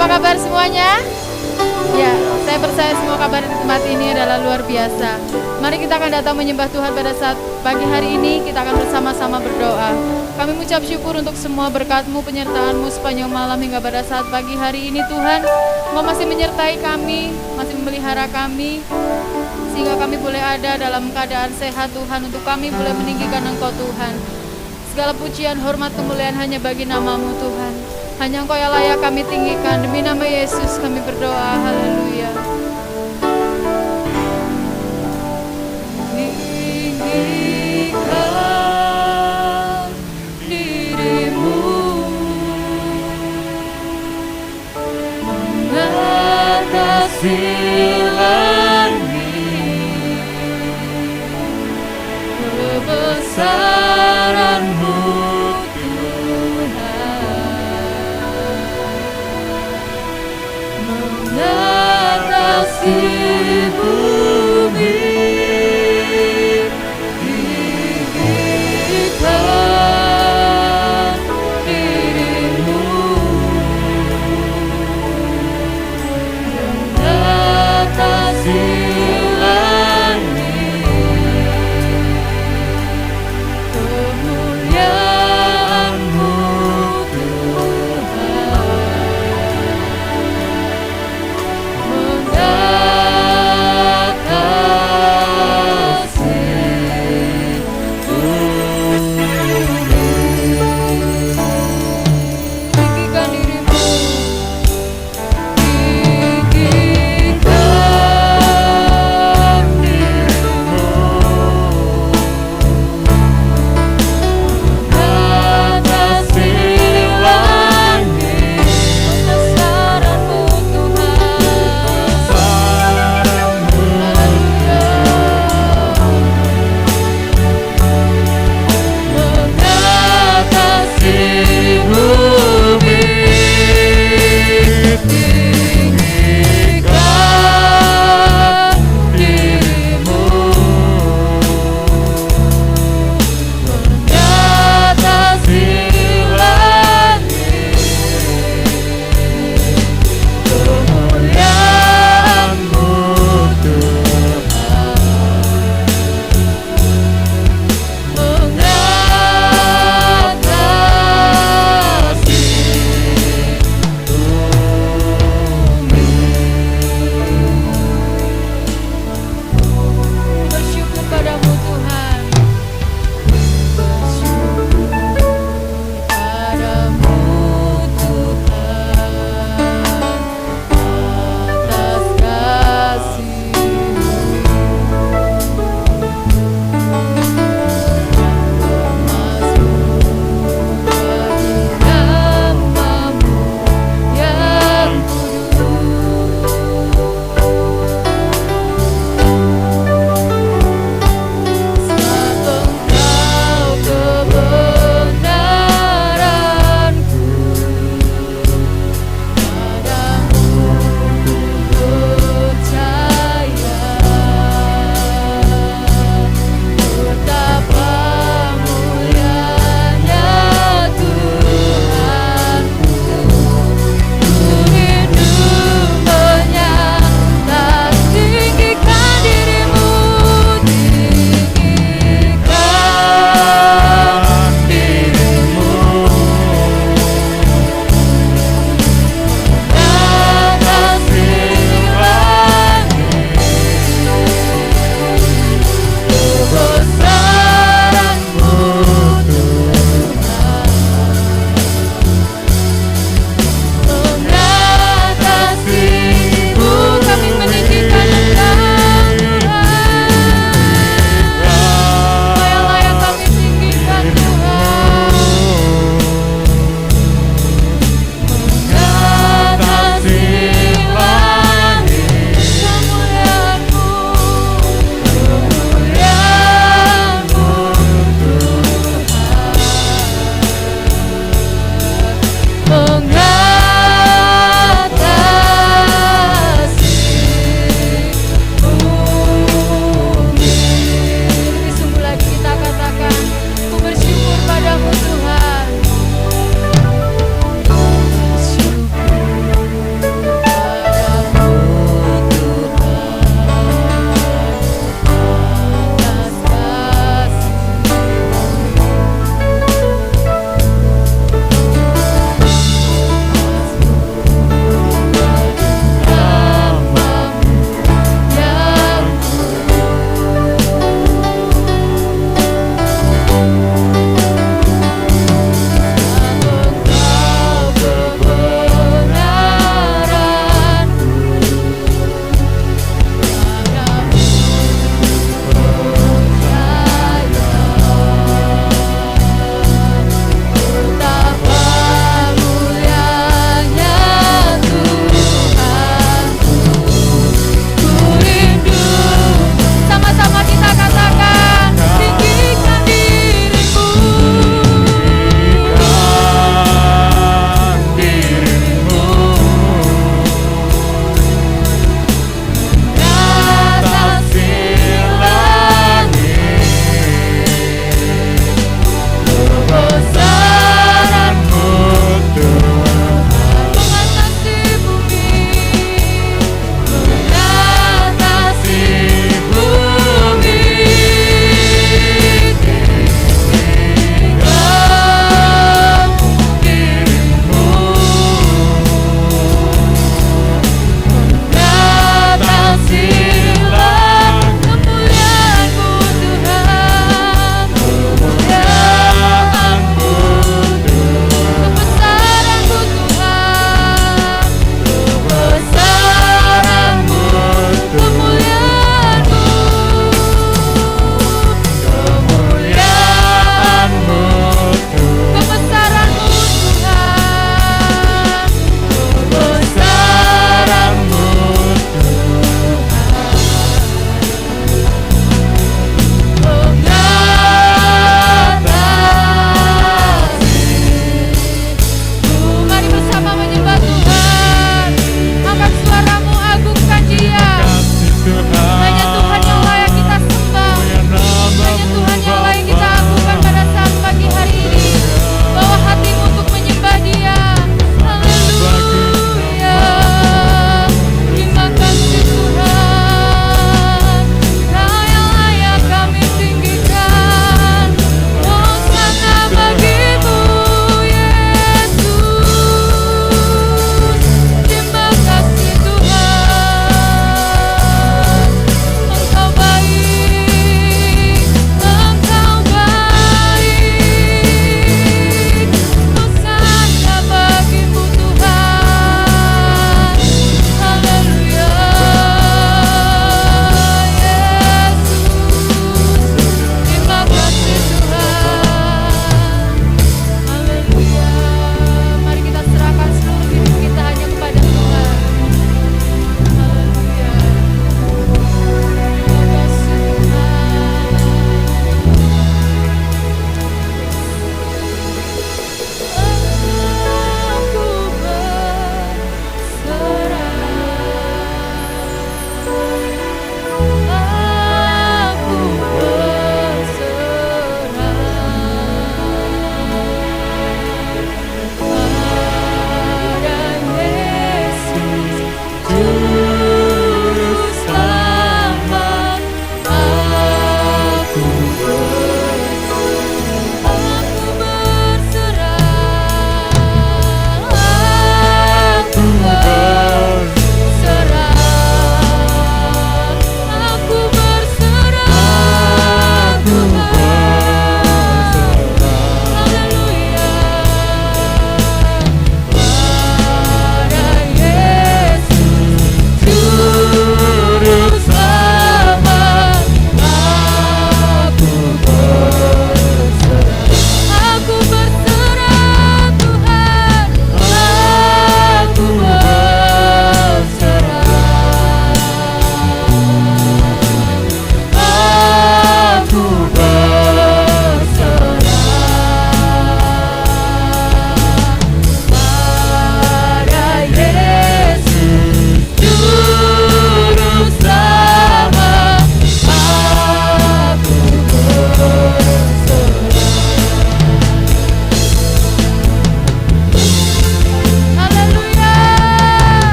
Apa kabar semuanya? Ya, saya percaya semua kabar di tempat ini adalah luar biasa. Mari kita akan datang menyembah Tuhan pada saat pagi hari ini. Kita akan bersama-sama berdoa. Kami mengucap syukur untuk semua berkat-Mu, penyertaan-Mu sepanjang malam hingga pada saat pagi hari ini Tuhan. Engkau masih menyertai kami, masih memelihara kami, sehingga kami boleh ada dalam keadaan sehat Tuhan, untuk kami boleh meninggikan Engkau Tuhan. Segala pujian, hormat, kemuliaan hanya bagi nama-Mu Tuhan. Hanya Engkau yang layak kami tinggikan. Demi nama Yesus kami berdoa. Haleluya. Tinggikan dirimu mengatasi langit, kebesaran-Mu mengatasi bumi. Tinggikan dirimu mengatasi langit,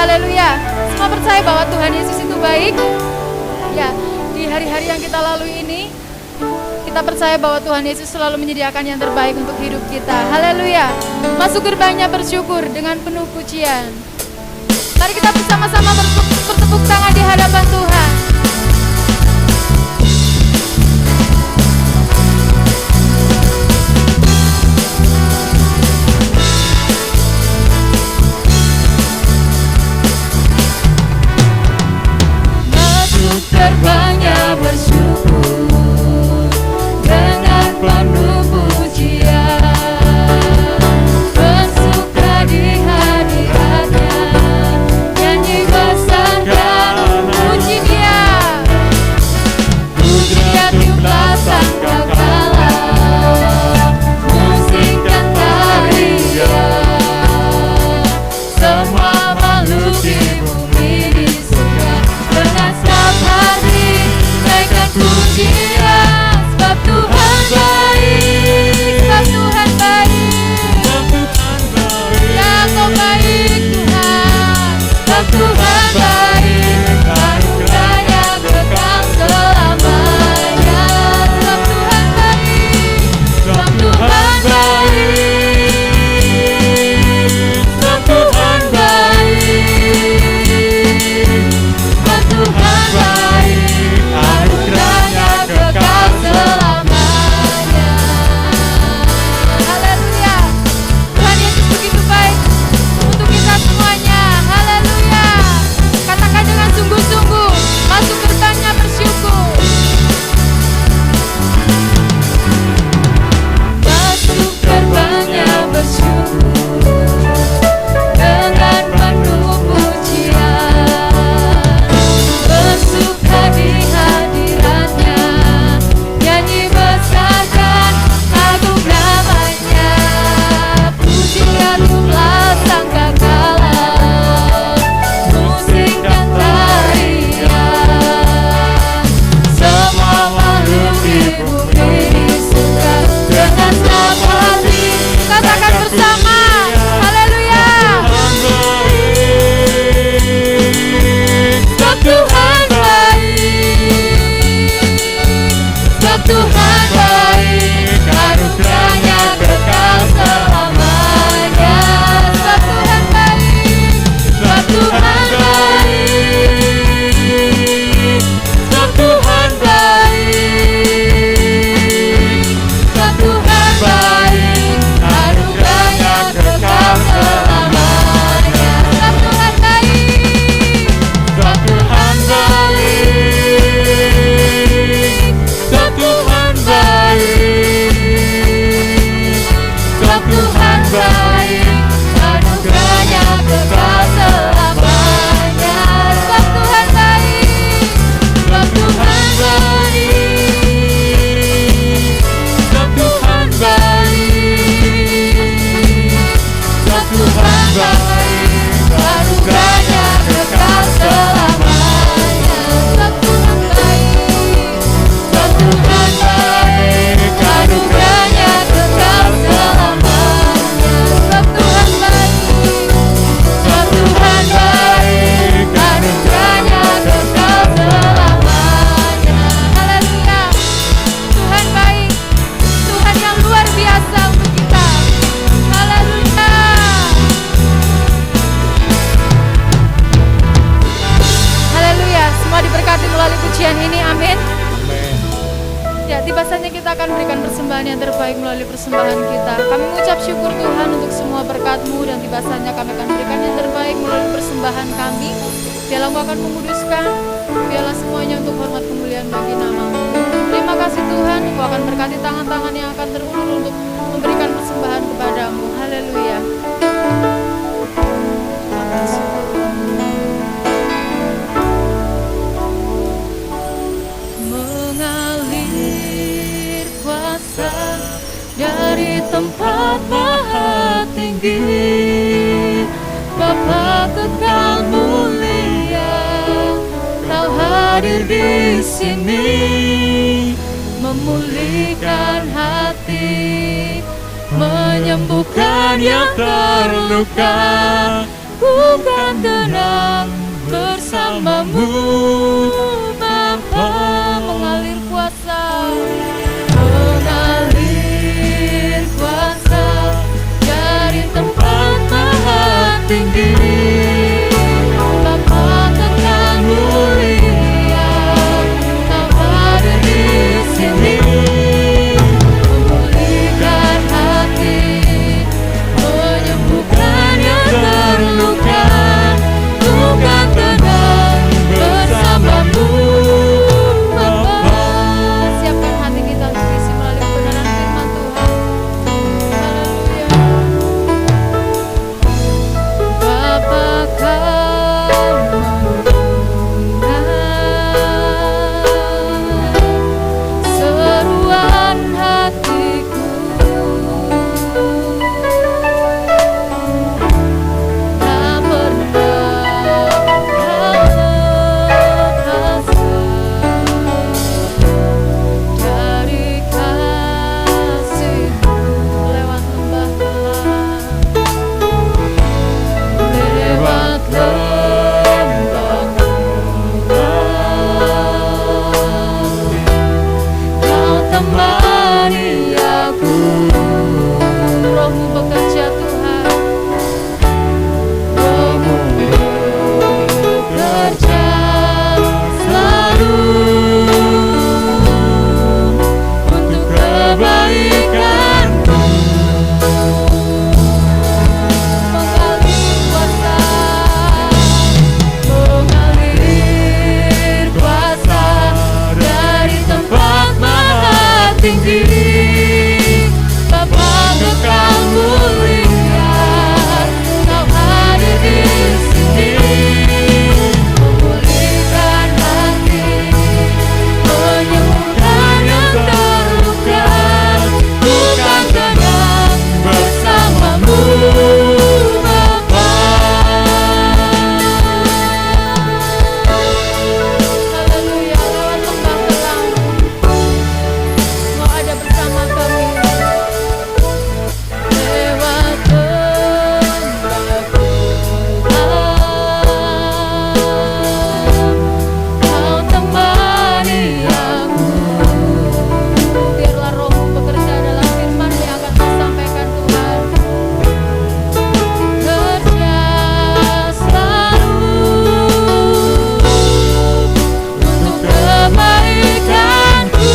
Haleluya. Semua percaya bahwa Tuhan Yesus itu baik. Ya, di hari-hari yang kita lalui ini, kita percaya bahwa Tuhan Yesus selalu menyediakan yang terbaik untuk hidup kita. Haleluya. Masuk gerbangnya bersyukur dengan penuh pujian. Mari kita bersama-sama bertepuk tangan di hadapan Tuhan. Masuk gerbangnya bersyukur dengan penuh pujian, bersuka di hadiratnya, nyanyi besarkan puji Dia. Puji Dia tiuplah sangkakala, musik dan tarian, semua makhluk di bumi di surga dengan setiap hati naikkan pujian. Sebab Tuhan baik, sebab Tuhan baik, ya Kau baik Tuhan. Sebab Tuhan baik, karunia-Nya kekal selamanya. Sebab Tuhan baik, sebab Tuhan baik, sebab Tuhan baik, sebab Tuhan baik, karunia-Nya kekal selamanya. Haleluya. Tuhan Yesus begitu baik untuk kita semuanya. Haleluya. Katakan dengan sungguh-sungguh, masuk gerbangnya bersyukur. Masuk gerbangnya bersyukur dengan penuh pujian, bersuka di hadiratnya, nyanyi besarkan agung namanya. Puji Dia tiuplah sangkakala, musik dan tarian, semua makhluk di bumi di surga dengan setiap hati katakan bersama. Haleluya. Sebab Tuhan baik, sebab Tuhan baik, karunia-Nya kekal selamanya. Sebab Tuhan baik, sebab Tuhan baik, sebab Tuhan baik, sebab Tuhan baik, karunia-Nya kekal selamanya. Sebab Tuhan baik, sebab Tuhan baik, sebab Tuhan baik, sebab Tuhan baik, anugerah-Nya kekal selamanya. Sebab Tuhan baik, sebab Tuhan baik, sebab Tuhan baik, sebab Tuhan baik, anugerah-Nya kekal selamanya. Sebab Tuhan baik, sebab Tuhan baik, anugerah-Nya kekal selamanya. Sebab Tuhan baik, sebab Tuhan baik, anugerah-Nya kekal selamanya. Haleluya. Tuhan baik, Tuhan yang luar biasa untuk kita. Haleluya. Haleluya. Semua diberkati melalui pujian ini. Amin. Ya, tiba saatnya kita akan berikan persembahan yang terbaik melalui persembahan kita. Kami mengucap syukur Tuhan untuk semua berkat-Mu, dan tiba saatnya kami akan berikan yang terbaik melalui persembahan kami. Biarlah Engkau akan menguduskan, biarlah semuanya untuk hormat kemuliaan bagi nama-Mu. Terima kasih Tuhan, Engkau akan berkati tangan-tangan yang akan terulur untuk memberikan persembahan kepadamu. Haleluya. Mengalir kuasa dari tempat maha tinggi, Bapa kekal mulia, Kau hadir di sini, memulihkan hati, menyembuhkan yang terluka. kan tenang bersamamu Bapa. Mengalir kuasa, mengalir kuasa dari tempat maha tinggi. Bapa kekal mulia, Kau ada di sini, memulihkan hati, menyembuhkan yang terluka. Bukan tenang bersamamu Bapa. Siapkan hati kita untuk diisi melalui kebenaran firman Tuhan. Haleluya. Bapa kan mendengar seruan hatiku, tak pernah Kau lepaskan dari kasih-Mu. Lewat lembah gelap, lewat lembah gelap, Kau temani aku. Roh-Mu bekerja Tuhan, Roh-Mu bekerja selalu untuk kebaikanku. Mengalir kuasa, mengalir kuasa dari tempat maha tinggi. Bapa kekal mulia, Kau hadir di sini, memulihkan hati, menyembuhkan yang terluka. Bukan tenang bersamamu Bapa. Haleluya. Lewat lembah gelap, Kau ada bersama kami. Lewat lembah gelap, Kau temani aku. Biarlah Roh-Mu bekerja dalam firman yang akan Kau sampaikan Tuhan. Kerja selalu untuk kebaikanku.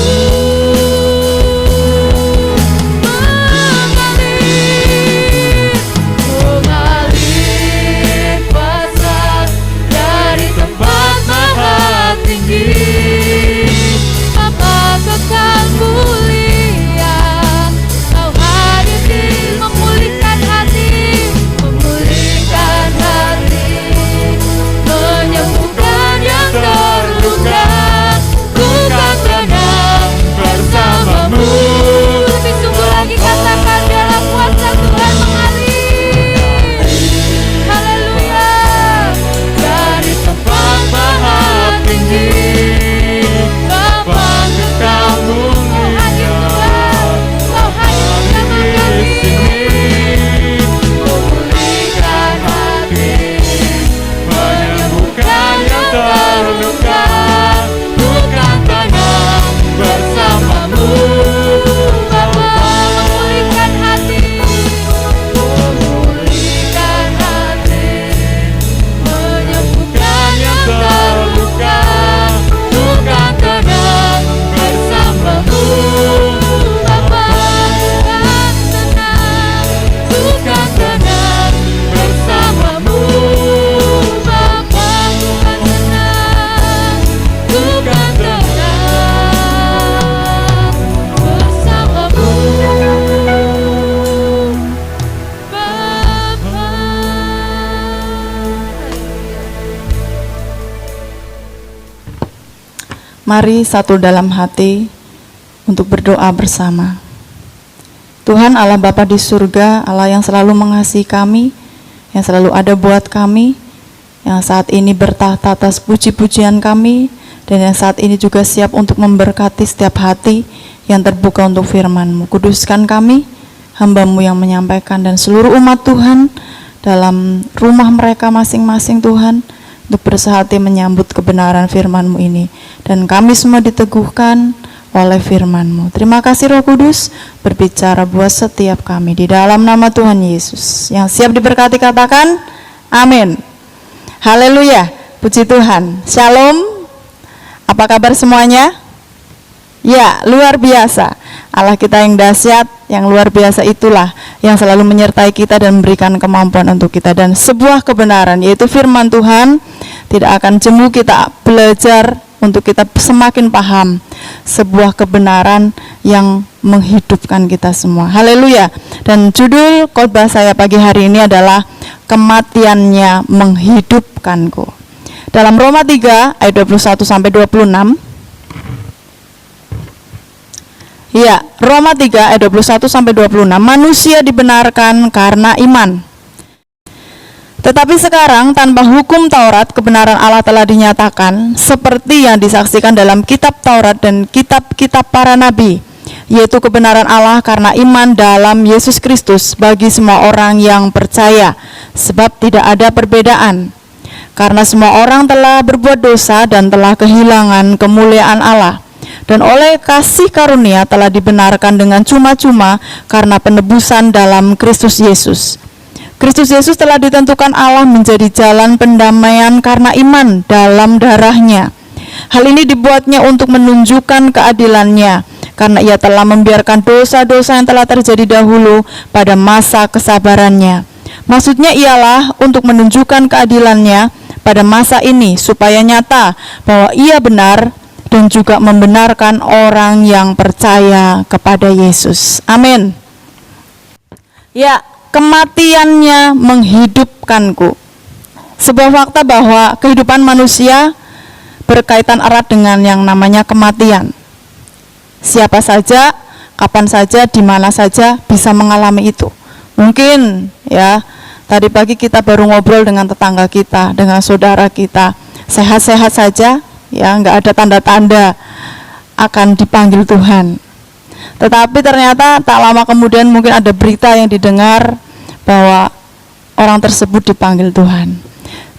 Mengalir kuasa dari tempat maha tinggi. Bapa kekal mulia, Kau hadir di memulihkan hati, memulihkan hati, menyembuhkan yang terluka. Bukan tenang bersamamu. Lebih sungguh lagi katakan, biarlah kuasa Tuhan mengalir. Haleluya. Dari tempat maha tinggi. Bapa kekal mulia, Kau hadir bersama kami, memulihkan hati, menyembuhkan yang terluka. Bukan tenang bersamamu Bapa. Memulihkan hati, memulihkan hati, menyembuhkan yang terluka. Bukan tenang bersamamu Bapa. Bukan tenang bersamamu Bapa. Bukan tenang, bukan tenang bersamamu Bapa. Mari satu dalam hati untuk berdoa bersama. Tuhan Allah Bapa di surga, Allah yang selalu mengasihi kami, yang selalu ada buat kami, yang saat ini bertahta atas puji-pujian kami, dan yang saat ini juga siap untuk memberkati setiap hati yang terbuka untuk firman-Mu. Kuduskan kami, hamba-Mu yang menyampaikan, dan seluruh umat Tuhan, dalam rumah mereka masing-masing Tuhan, untuk bersehati menyambut kebenaran firman-Mu ini. Dan kami semua diteguhkan oleh firman-Mu. Terima kasih Roh Kudus, berbicara buat setiap kami. Di dalam nama Tuhan Yesus. Yang siap diberkati katakan, amin. Haleluya, puji Tuhan. Shalom. Apa kabar semuanya? Ya, luar biasa. Allah kita yang dahsyat, yang luar biasa itulah yang selalu menyertai kita dan memberikan kemampuan untuk kita. Dan sebuah kebenaran, yaitu firman Tuhan, tidak akan jemu kita belajar untuk kita semakin paham sebuah kebenaran yang menghidupkan kita semua. Haleluya. Dan judul khotbah saya pagi hari ini adalah kematiannya menghidupkanku. Dalam Roma 3 ayat 21 sampai 26. Ya, Roma 3 ayat 21 sampai 26. Manusia dibenarkan karena iman. Tetapi sekarang tanpa hukum Taurat, kebenaran Allah telah dinyatakan seperti yang disaksikan dalam kitab Taurat dan kitab-kitab para nabi, yaitu kebenaran Allah karena iman dalam Yesus Kristus bagi semua orang yang percaya, sebab tidak ada perbedaan. Karena semua orang telah berbuat dosa dan telah kehilangan kemuliaan Allah, dan oleh kasih karunia telah dibenarkan dengan cuma-cuma karena penebusan dalam Kristus Yesus. Kristus Yesus telah ditentukan Allah menjadi jalan pendamaian karena iman dalam darahnya. Hal ini dibuatnya untuk menunjukkan keadilannya, karena ia telah membiarkan dosa-dosa yang telah terjadi dahulu pada masa kesabarannya. Maksudnya ialah untuk menunjukkan keadilannya pada masa ini, supaya nyata bahwa ia benar dan juga membenarkan orang yang percaya kepada Yesus. Amin. Ya, kematiannya menghidupkanku. Sebuah fakta bahwa kehidupan manusia berkaitan erat dengan yang namanya kematian. Siapa saja, kapan saja, di mana saja bisa mengalami itu. Mungkin ya, tadi pagi kita baru ngobrol dengan tetangga kita, dengan saudara kita, sehat-sehat saja, ya, nggak ada tanda-tanda akan dipanggil Tuhan. Tetapi ternyata tak lama kemudian mungkin ada berita yang didengar bahwa orang tersebut dipanggil Tuhan.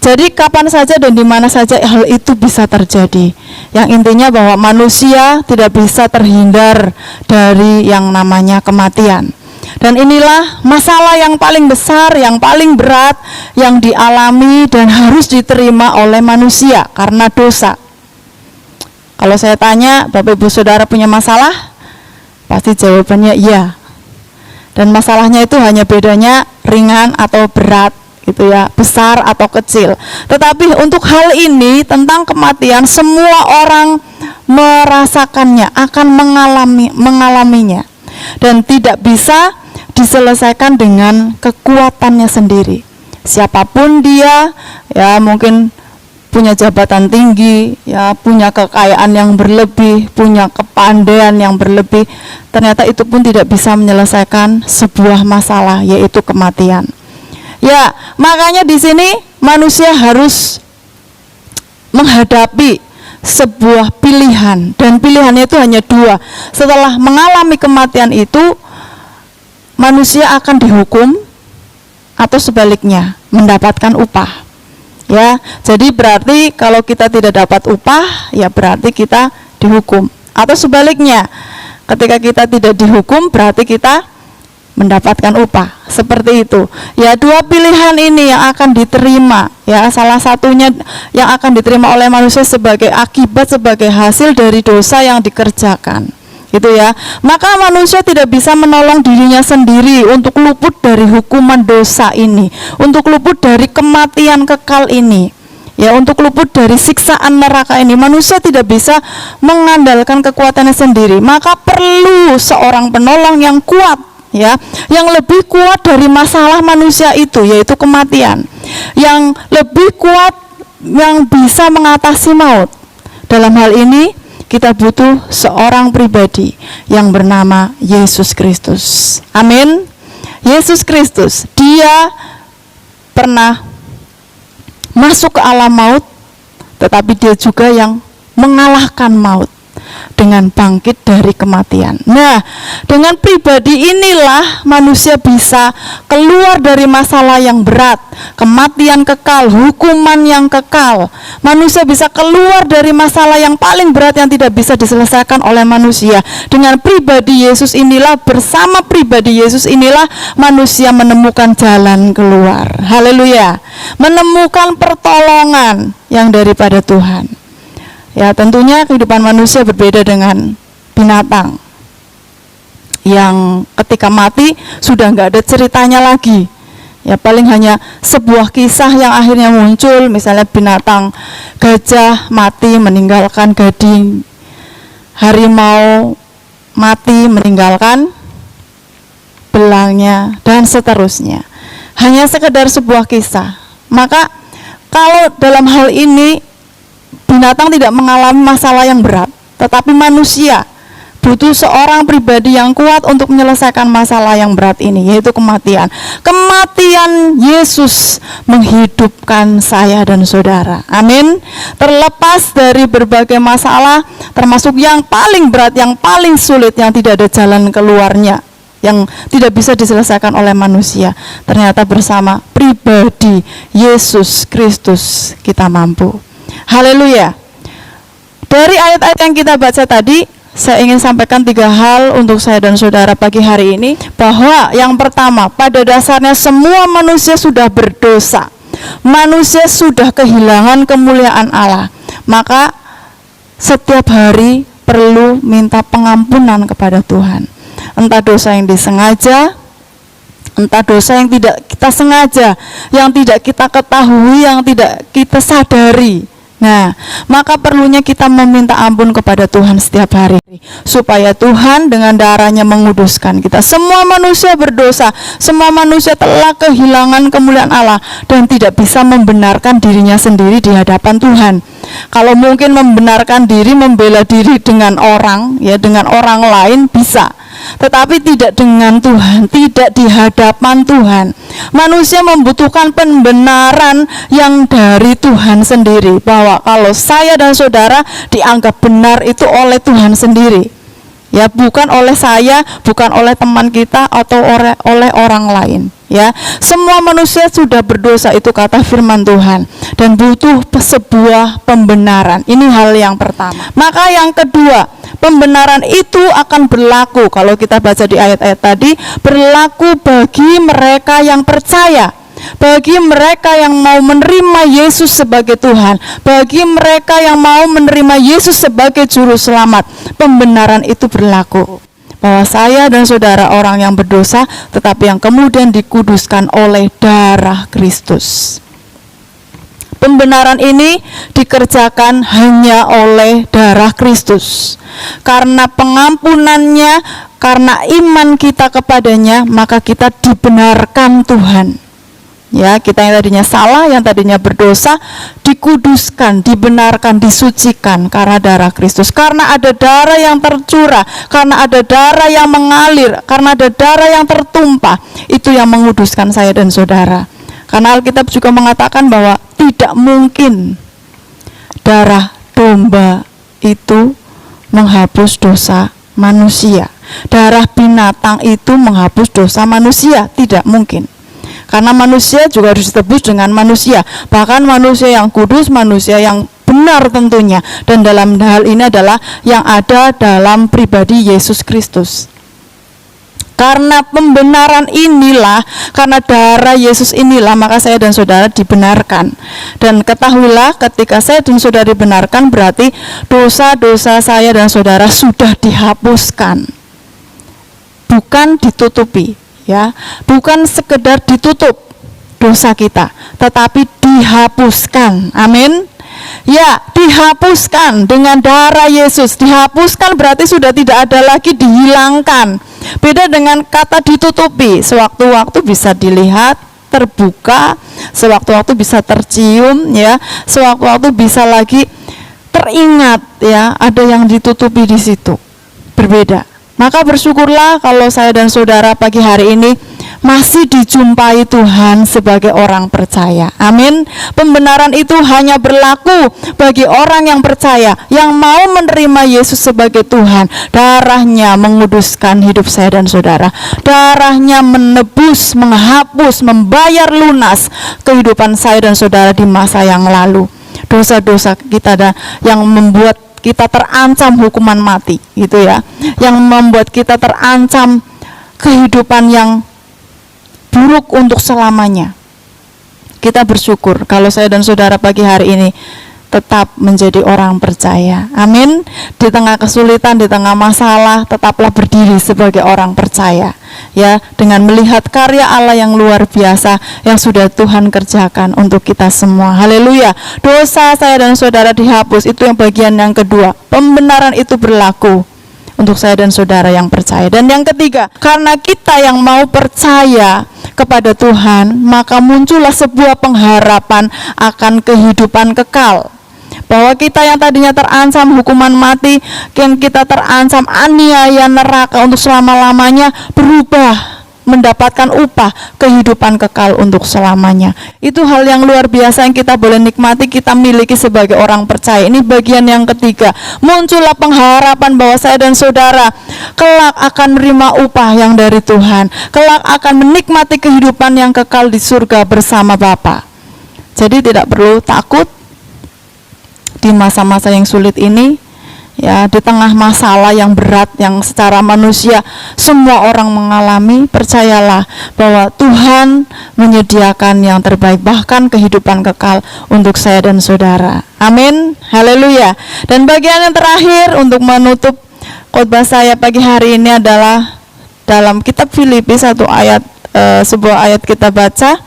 Jadi kapan saja dan di mana saja hal itu bisa terjadi. Yang intinya bahwa manusia tidak bisa terhindar dari yang namanya kematian. Dan inilah masalah yang paling besar, yang paling berat, yang dialami dan harus diterima oleh manusia karena dosa. Kalau saya tanya, Bapak Ibu Saudara punya masalah? Pasti jawabannya iya. Dan masalahnya itu hanya bedanya ringan atau berat, gitu ya, besar atau kecil. Tetapi untuk hal ini tentang kematian, semua orang merasakannya, akan mengalaminya, dan tidak bisa diselesaikan dengan kekuatannya sendiri. Siapapun dia, ya mungkin punya jabatan tinggi, ya punya kekayaan yang berlebih, punya kepandaian yang berlebih, ternyata itu pun tidak bisa menyelesaikan sebuah masalah, yaitu kematian. Ya, makanya di sini manusia harus menghadapi sebuah pilihan, dan pilihannya itu hanya dua. Setelah mengalami kematian itu, manusia akan dihukum atau sebaliknya mendapatkan upah. Ya, jadi berarti kalau kita tidak dapat upah, ya berarti kita dihukum. Atau sebaliknya, ketika kita tidak dihukum, berarti kita mendapatkan upah. Seperti itu. Ya, dua pilihan ini yang akan diterima. Ya, salah satunya yang akan diterima oleh manusia sebagai akibat, sebagai hasil dari dosa yang dikerjakan. Gitu ya. Maka manusia tidak bisa menolong dirinya sendiri untuk luput dari hukuman dosa ini, untuk luput dari kematian kekal ini, ya, untuk luput dari siksaan neraka ini. Manusia tidak bisa mengandalkan kekuatannya sendiri, maka perlu seorang penolong yang kuat, ya, yang lebih kuat dari masalah manusia itu, yaitu kematian, yang lebih kuat, yang bisa mengatasi maut. Dalam hal ini kita butuh seorang pribadi yang bernama Yesus Kristus. Amin. Yesus Kristus, dia pernah masuk ke alam maut, tetapi dia juga yang mengalahkan maut. dengan bangkit dari kematian. Nah, dengan pribadi inilah manusia bisa keluar dari masalah yang berat, kematian kekal, hukuman yang kekal. Manusia bisa keluar dari masalah yang paling berat yang tidak bisa diselesaikan oleh manusia. Dengan pribadi Yesus inilah, bersama pribadi Yesus inilah manusia menemukan jalan keluar. Haleluya. Menemukan pertolongan yang daripada Tuhan. Ya, tentunya kehidupan manusia berbeda dengan binatang yang ketika mati sudah nggak ada ceritanya lagi. Ya, paling hanya sebuah kisah yang akhirnya muncul, misalnya binatang gajah mati meninggalkan gading, harimau mati meninggalkan belangnya, dan seterusnya. Hanya sekedar sebuah kisah. Maka kalau dalam hal ini binatang tidak mengalami masalah yang berat, tetapi manusia butuh seorang pribadi yang kuat untuk menyelesaikan masalah yang berat ini, yaitu kematian. Kematian Yesus menghidupkan saya dan saudara. Amin. Terlepas dari berbagai masalah, termasuk yang paling berat, yang paling sulit, yang tidak ada jalan keluarnya, yang tidak bisa diselesaikan oleh manusia, ternyata bersama pribadi Yesus Kristus kita mampu. Haleluya. Dari ayat-ayat yang kita baca tadi, saya ingin sampaikan 3 hal untuk saya dan saudara pagi hari ini. Bahwa yang pertama, pada dasarnya semua manusia sudah berdosa. Manusia sudah kehilangan kemuliaan Allah. Maka setiap hari perlu minta pengampunan kepada Tuhan. Entah dosa yang disengaja, entah dosa yang tidak kita sengaja, yang tidak kita ketahui, yang tidak kita sadari. Nah, maka perlunya kita meminta ampun kepada Tuhan setiap hari, supaya Tuhan dengan darahnya menguduskan kita. Semua manusia berdosa, semua manusia telah kehilangan kemuliaan Allah dan tidak bisa membenarkan dirinya sendiri di hadapan Tuhan. Kalau mungkin membenarkan diri, membela diri dengan orang, ya dengan orang lain bisa, tetapi tidak dengan Tuhan, tidak di hadapan Tuhan. Manusia membutuhkan pembenaran yang dari Tuhan sendiri, bahwa kalau saya dan saudara dianggap benar itu oleh Tuhan sendiri, ya, bukan oleh saya, bukan oleh teman kita atau oleh orang lain. Ya, semua manusia sudah berdosa, itu kata firman Tuhan, dan butuh sebuah pembenaran. Ini hal yang pertama. Maka yang kedua, pembenaran itu akan berlaku, kalau kita baca di ayat-ayat tadi, berlaku bagi mereka yang percaya, bagi mereka yang mau menerima Yesus sebagai Tuhan, bagi mereka yang mau menerima Yesus sebagai juru selamat. Pembenaran itu berlaku, bahwa saya dan saudara orang yang berdosa, tetapi yang kemudian dikuduskan oleh darah Kristus. Pembenaran ini dikerjakan hanya oleh darah Kristus. Karena pengampunannya, karena iman kita kepadanya, maka kita dibenarkan Tuhan. Ya, kita yang tadinya salah, yang tadinya berdosa, dikuduskan, dibenarkan, disucikan karena darah Kristus. Karena ada darah yang tercurah, karena ada darah yang mengalir, karena ada darah yang tertumpah, itu yang menguduskan saya dan saudara. Karena Alkitab juga mengatakan bahwa tidak mungkin darah domba itu menghapus dosa manusia. Darah binatang itu menghapus dosa manusia, tidak mungkin. Karena manusia juga harus ditebus dengan manusia, bahkan manusia yang kudus, manusia yang benar tentunya. Dan dalam hal ini adalah yang ada dalam pribadi Yesus Kristus. Karena pembenaran inilah, karena darah Yesus inilah, maka saya dan saudara dibenarkan. Dan ketahuilah, ketika saya dan saudara dibenarkan, berarti dosa-dosa saya dan saudara sudah dihapuskan, bukan ditutupi. Ya, bukan sekedar ditutup dosa kita, tetapi dihapuskan. Amin. Ya, dihapuskan dengan darah Yesus. Dihapuskan berarti sudah tidak ada lagi, dihilangkan. Beda dengan kata ditutupi. Sewaktu-waktu bisa dilihat, terbuka, sewaktu-waktu bisa tercium, ya, sewaktu-waktu bisa lagi teringat, ya, ada yang ditutupi di situ. Berbeda. Maka bersyukurlah kalau saya dan saudara pagi hari ini masih dijumpai Tuhan sebagai orang percaya. Amin. Pembenaran itu hanya berlaku bagi orang yang percaya, yang mau menerima Yesus sebagai Tuhan. Darahnya menguduskan hidup saya dan saudara. Darahnya menebus, menghapus, membayar lunas kehidupan saya dan saudara di masa yang lalu. Dosa-dosa kita yang membuat kita terancam hukuman mati, gitu ya. Yang membuat kita terancam kehidupan yang buruk untuk selamanya. Kita bersyukur kalau saya dan saudara pagi hari ini tetap menjadi orang percaya. Amin. Di tengah kesulitan, di tengah masalah, tetaplah berdiri sebagai orang percaya. Ya, dengan melihat karya Allah yang luar biasa yang sudah Tuhan kerjakan untuk kita semua. Haleluya. Dosa saya dan saudara dihapus. Itu yang bagian yang kedua. Pembenaran itu berlaku untuk saya dan saudara yang percaya. Dan yang ketiga, karena kita yang mau percaya kepada Tuhan, maka muncullah sebuah pengharapan akan kehidupan kekal. Bahwa kita yang tadinya terancam hukuman mati, yang kita terancam aniaya neraka untuk selama-lamanya, berubah mendapatkan upah kehidupan kekal untuk selamanya. Itu hal yang luar biasa yang kita boleh nikmati, kita miliki sebagai orang percaya. Ini bagian yang ketiga. Muncullah pengharapan bahwa saya dan saudara kelak akan menerima upah yang dari Tuhan. Kelak akan menikmati kehidupan yang kekal di surga bersama Bapa. Jadi tidak perlu takut di masa-masa yang sulit ini. Ya, di tengah masalah yang berat yang secara manusia semua orang mengalami, percayalah bahwa Tuhan menyediakan yang terbaik, bahkan kehidupan kekal untuk saya dan saudara. Amin. Haleluya. Dan bagian yang terakhir untuk menutup khotbah saya pagi hari ini adalah dalam kitab Filipi, sebuah ayat kita baca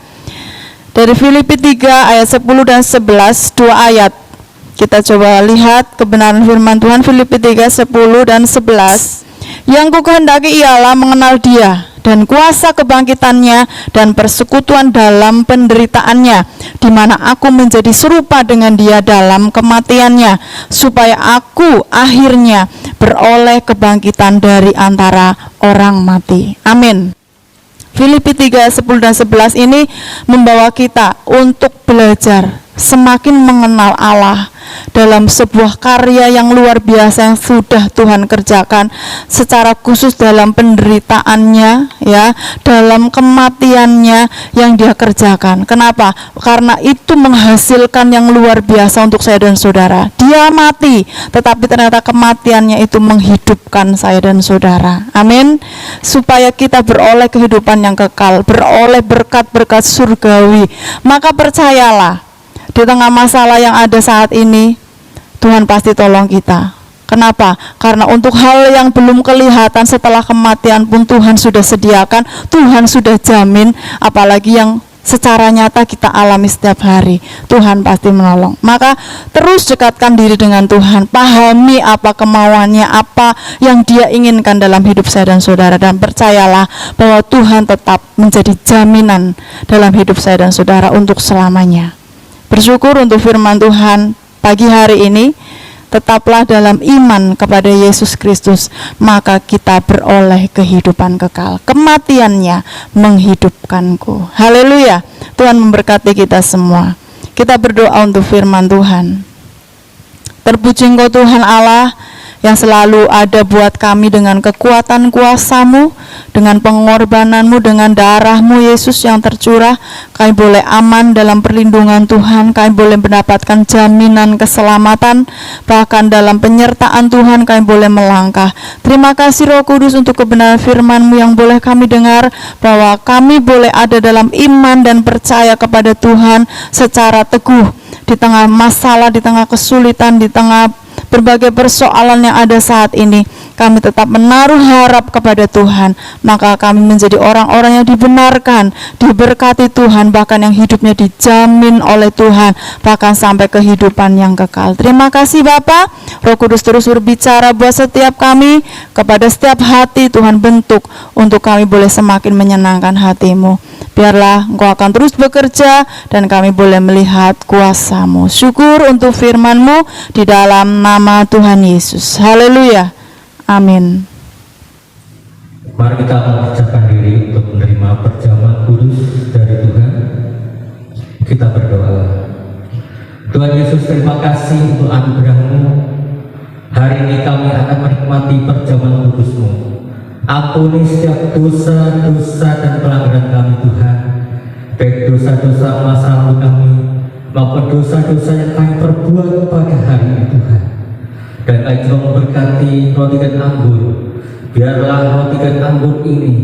dari Filipi 3 ayat 10 dan 11, dua ayat. Kita coba lihat kebenaran firman Tuhan. Filipi 3, 10 dan 11. Yang kukehendaki ialah mengenal Dia dan kuasa kebangkitannya dan persekutuan dalam penderitaannya, di mana aku menjadi serupa dengan Dia dalam kematiannya, supaya aku akhirnya beroleh kebangkitan dari antara orang mati. Amin. Filipi 3, 10 dan 11 ini membawa kita untuk belajar semakin mengenal Allah dalam sebuah karya yang luar biasa yang sudah Tuhan kerjakan, secara khusus dalam penderitaannya, ya, dalam kematiannya yang Dia kerjakan. Kenapa? Karena itu menghasilkan yang luar biasa untuk saya dan saudara. Dia mati, tetapi ternyata kematiannya itu menghidupkan saya dan saudara. Amin. Supaya kita beroleh kehidupan yang kekal, beroleh berkat-berkat surgawi. Maka percayalah, di tengah masalah yang ada saat ini, Tuhan pasti tolong kita. Kenapa? Karena untuk hal yang belum kelihatan setelah kematian pun Tuhan sudah sediakan, Tuhan sudah jamin, apalagi yang secara nyata kita alami setiap hari. Tuhan pasti menolong. Maka terus dekatkan diri dengan Tuhan, pahami apa kemauannya, apa yang Dia inginkan dalam hidup saya dan saudara, dan percayalah bahwa Tuhan tetap menjadi jaminan dalam hidup saya dan saudara untuk selamanya. Bersyukur untuk firman Tuhan pagi hari ini. Tetaplah dalam iman kepada Yesus Kristus, maka kita beroleh kehidupan kekal. Kematiannya menghidupkanku. Haleluya. Tuhan memberkati kita semua. Kita berdoa untuk firman Tuhan. Terpuji Engkau Tuhan Allah yang selalu ada buat kami dengan kekuatan kuasa-Mu, dengan pengorbanan-Mu, dengan darah-Mu Yesus yang tercurah. Kami boleh aman dalam perlindungan Tuhan, kami boleh mendapatkan jaminan keselamatan, bahkan dalam penyertaan Tuhan kami boleh melangkah. Terima kasih Roh Kudus untuk kebenaran firman-Mu yang boleh kami dengar, bahwa kami boleh ada dalam iman dan percaya kepada Tuhan secara teguh di tengah masalah, di tengah kesulitan, di tengah berbagai persoalan yang ada saat ini. Kami tetap menaruh harap kepada Tuhan, maka kami menjadi orang-orang yang dibenarkan, diberkati Tuhan, bahkan yang hidupnya dijamin oleh Tuhan, bahkan sampai kehidupan yang kekal. Terima kasih Bapa. Roh Kudus terus berbicara buat setiap kami, kepada setiap hati Tuhan bentuk, untuk kami boleh semakin menyenangkan hati-Mu. Biarlah Engkau akan terus bekerja dan kami boleh melihat kuasa-Mu. Syukur untuk firman-Mu di dalam nama Tuhan Yesus. Haleluya. Amin. Mari kita mempersiapkan diri untuk menerima perjamuan. terima kasih untuk anugerah-Mu. Hari ini kami akan menikmati perjamuan kudus-Mu. Ampuni setiap dosa-dosa dan pelanggaran kami Tuhan, baik dosa-dosa masa lalu kami maupun dosa-dosa yang kami perbuat pada hari ini Tuhan. Dan kami juga memberkati roti dan anggur. Biarlah roti dan anggur ini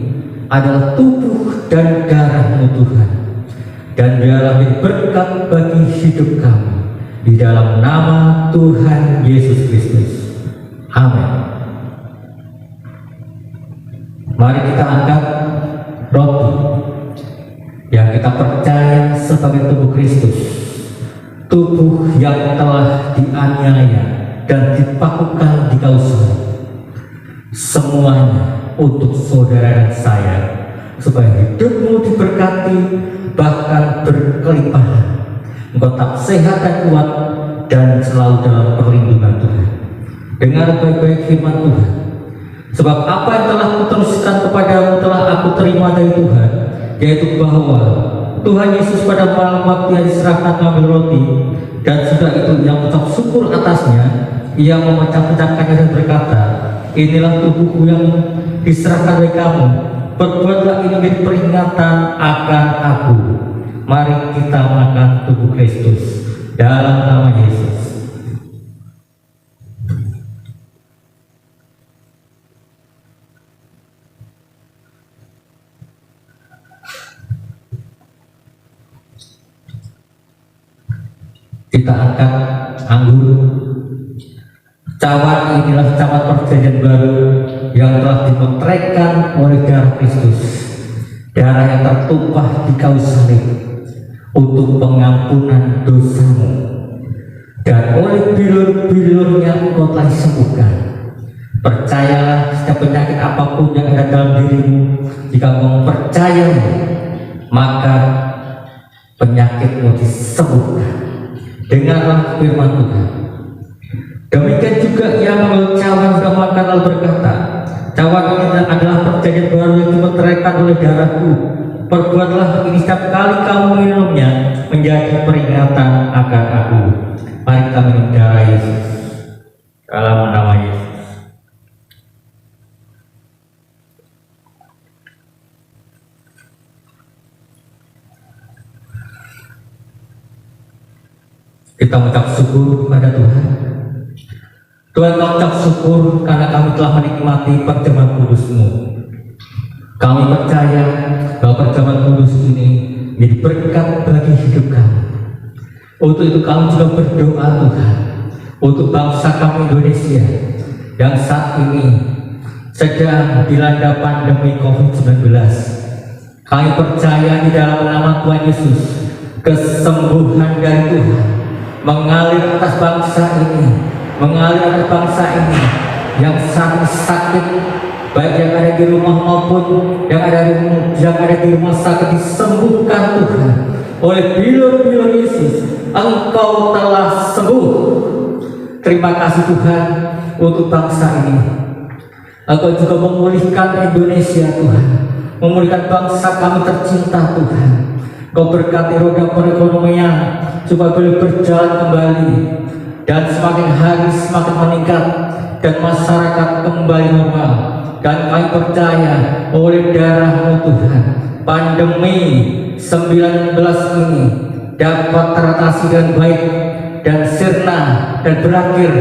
adalah tubuh dan darah-Mu Tuhan, dan biarlah menjadi berkat bagi hidup kami, di dalam nama Tuhan Yesus Kristus. Amin. Mari kita angkat roti yang kita percaya sebagai tubuh Kristus, tubuh yang telah dianiaya dan dipakukan di kayu salib, semuanya untuk saudara dan saya, supaya hidupmu diberkati bahkan berkelimpahan, engkau tetap sehat dan kuat dan selalu dalam perlindungan Tuhan. Dengar baik-baik firman Tuhan. Sebab apa yang telah kuteruskan kepadamu telah aku terima dari Tuhan, yaitu bahwa Tuhan Yesus pada malam waktu yang diserahkan mengambil roti, dan sudah itu yang mengucap syukur atasnya, ia memecah-pecahkannya dan berkata, inilah tubuhku yang diserahkan bagi kamu, perbuatlah ini menjadi peringatan akan aku. Mari kita makan tubuh Kristus dalam nama Yesus. Kita angkat anggur. Cawan inilah cawan perjanjian baru yang telah dimeteraikan oleh darah Kristus, darah yang tertumpah di kayu salib untuk pengampunan dosamu, dan oleh bilur-bilurnya engkau telah disembuhkan. Percayalah, setiap penyakit apapun yang ada dalam dirimu, jika engkau percaya, maka penyakitmu disembuhkan. Dengarlah firman Tuhan. Demikian juga ia mengambil cawan dan makan lalu berkata, cawan ini adalah perjanjian baru yang dimeteraikan oleh darahku. Perbuatlah ini setiap kali kamu minumnya menjadi peringatan akan aku. Mari kita minum darah Yesus dalam nama Yesus. Kita mengucap syukur kepada Tuhan. Tuhan, kami ucap syukur karena kami telah menikmati perjamuan kudus-Mu. Kami percaya bahwa perjamuan kudus ini menjadi berkat bagi hidup kami. Untuk itu kami juga berdoa Tuhan untuk bangsa kami Indonesia yang saat ini sedang dilanda pandemi COVID-19. Kami percaya di dalam nama Tuhan Yesus, kesembuhan dari Tuhan mengalir atas bangsa ini, mengalir atas bangsa ini yang sangat sakit, baik yang ada di rumah maupun yang ada di rumah sakit, disembuhkan Tuhan oleh bilur-bilur Yesus. Engkau telah sembuh. Terima kasih Tuhan untuk bangsa ini. Engkau juga memulihkan Indonesia Tuhan, memulihkan bangsa kami tercinta Tuhan. Kau berkati roda perekonomian supaya boleh berjalan kembali, dan semakin hari semakin meningkat, dan masyarakat kembali normal. Dan kami percaya oleh darah-Mu Tuhan, pandemi 19 ini dapat teratasi dengan baik dan sirna dan berakhir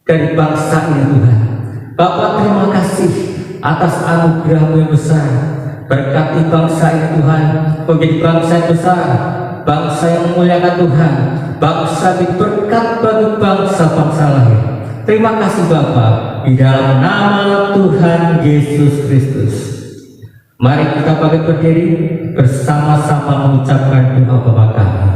dari bangsa ini Tuhan. Bapa, terima kasih atas anugerah-Mu yang besar. Berkati bangsa ini Tuhan, menjadi bangsa yang besar, bangsa yang memuliakan Tuhan, bangsa yang berkat bagi bangsa-bangsa lain. Terima kasih Bapa, di dalam nama Tuhan Yesus Kristus. Mari kita bangkit berdiri bersama-sama mengucapkan doa Bapa kami.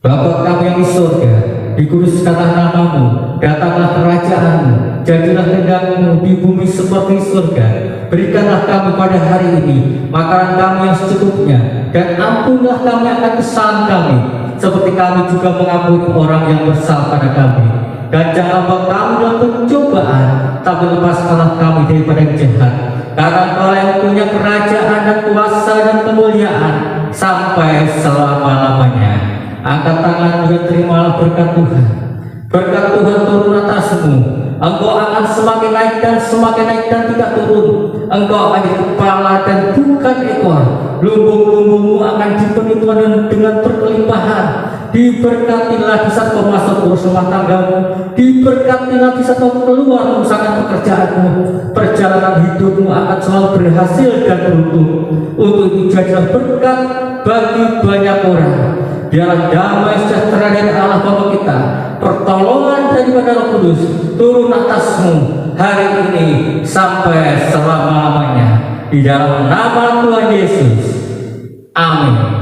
Bapa kami yang di surga, dikuduskanlah nama-Mu, datanglah kerajaan-Mu, jadilah kehendak-Mu di bumi seperti surga. Berikanlah kami pada hari ini makanan kami yang secukupnya, dan ampunilah kami akan kesalahan kami, seperti kami juga mengampuni orang yang bersalah pada kami. Dan jangan bawa kami dalam pencobaan, tapi lepaskanlah kami daripada yang jahat. Karena Engkau yang punya kerajaan dan kuasa dan kemuliaan sampai selama-lamanya. Angkat tangan juga terimalah berkat Tuhan. Berkat Tuhan turun atasmu. Engkau akan semakin naik dan tidak turun. Engkau akan jadi kepala dan bukan ekor. Lumbung-lumbungmu akan dipenuhi Tuhan dengan berkelimpahan. Diberkatilah di saat kau masuk urus rumah tanggamu. Diberkatilah di saat kau keluar mengusahakan pekerjaanmu. Perjalanan hidupmu akan selalu berhasil dan beruntung. Untuk itu jadilah berkat bagi banyak orang. Biarlah damai sejahtera dari Allah Bapa kita, pertolongan daripada Roh Kudus turun atasmu hari ini sampai selama-lamanya. Di dalam nama Tuhan Yesus. Amin.